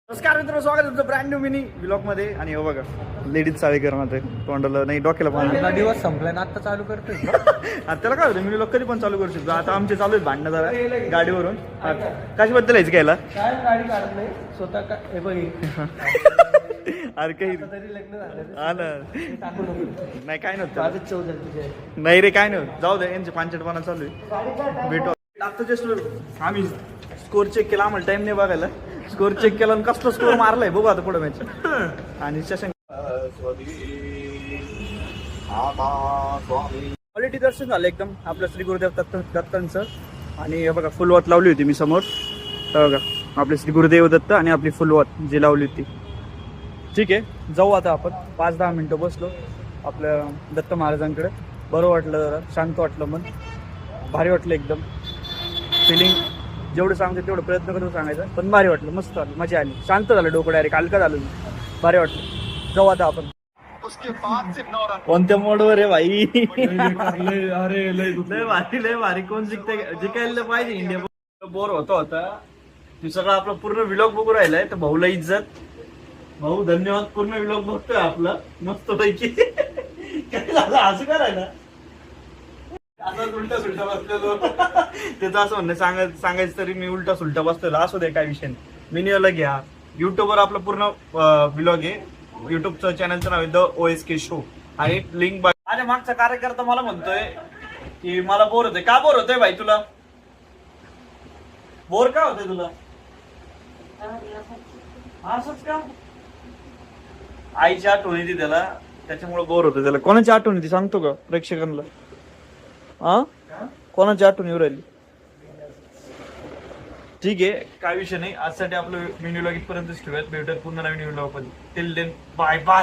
नमस्कार मित्रांनो, स्वागत आहे तुमचं ब्रँड न्यू मिनी ब्लॉग मध्ये. आणि हो बघा, लेडीज चाळी करणार तोंडाला नाही, डोक्याला पाणी. दिवस संपलाय ना, आता चालू करतोय. आता त्याला काय होतं, मिनी ब्लॉग कधी पण चालू करू शकतो. आता आमचे चालू आहेत भांडणं जरा गाडीवरून. कशाबद्दल यायचं घ्यायला? काय गाडी काढत नाही स्वतः का हे बघ अरे काही तरी लग्न झालं हा ना, टाकू नको. नाही काय नव्हतं. आजच चव झाली तुझ्या. नाही रे, काय नव्हतं, जाऊ दे. यांचे पांचटपणा चालू आहे. भेटू आता. जस्ट आम्ही स्कोर चेक केला, आम्हाला टाइम नाही बघायला. स्कोर चेक केला आणि कसला स्कोर मारलाय बघू आता पुढे मॅच. आणि क्वालिटी दर्शन झालं एकदम आपलं श्री गुरुदेव दत्तांचं. आणि हे बघा, फुलवात लावली होती मी समोर. हे बघा, आपले श्री गुरुदेव दत्त आणि आपली फुलवात जी लावली होती. ठीक आहे, जाऊ आता आपण. 5-10 मिनटं बसलो आपल्या दत्त महाराजांकडे. बरं वाटलं, जरा शांत वाटलं, मन भारी वाटलं एकदम. फिलिंग जेवढं सांगतो तेवढं प्रयत्न करतो सांगायचा, पण भारी वाटलं, मस्त वाटलं, मजा आली. शांत झालं डोकं, डायरेक्ट हलका झालं, भारी वाटलं. जाऊ आता आपण. कोणत्या मोडवर आहे भाई? अरे लय भारी. कोण जिकायला पाहिजे इंडिया. बोर होता तू सगळं आपला पूर्ण व्लॉग बघू राहिलाय, तर भाऊला इज्जत. भाऊ धन्यवाद, पूर्ण व्लॉग बघतोय आपला मस्त पैकी. काय झालं, असं करायला उलटा सुलटा बसलेलो. त्याचं असं म्हणणं सांगायचं तरी मी उलटा सुलटा बसलेलो. असू दे, काय विषय नाही. मिनिओला घ्या. युट्यूबवर आपलं पूर्ण व्लॉग आहे. युट्यूबचं चॅनलचं नाव आहे द OSK शो. आणि लिंक माझ्या मागचा कार्यकर्ता मला म्हणतोय की मला बोर होतोय. का बोर होतोय भाई तुला? बोर का होतोय तुला? असंच का? आईची आठवण येते त्याला, त्याच्यामुळे बोर होतोय त्याला. कोणाची आठवण येते सांगतो का प्रेक्षकांना? हा, कोणाची आठवण येऊ राहिली? ठीक आहे, काय विषय नाही. आजसाठी आपलं मिनी व्लॉग इथपर्यंतच ठेवूयात. भेटूयात पुन्हा नवीन व्लॉग मध्ये. Till then, bye bye.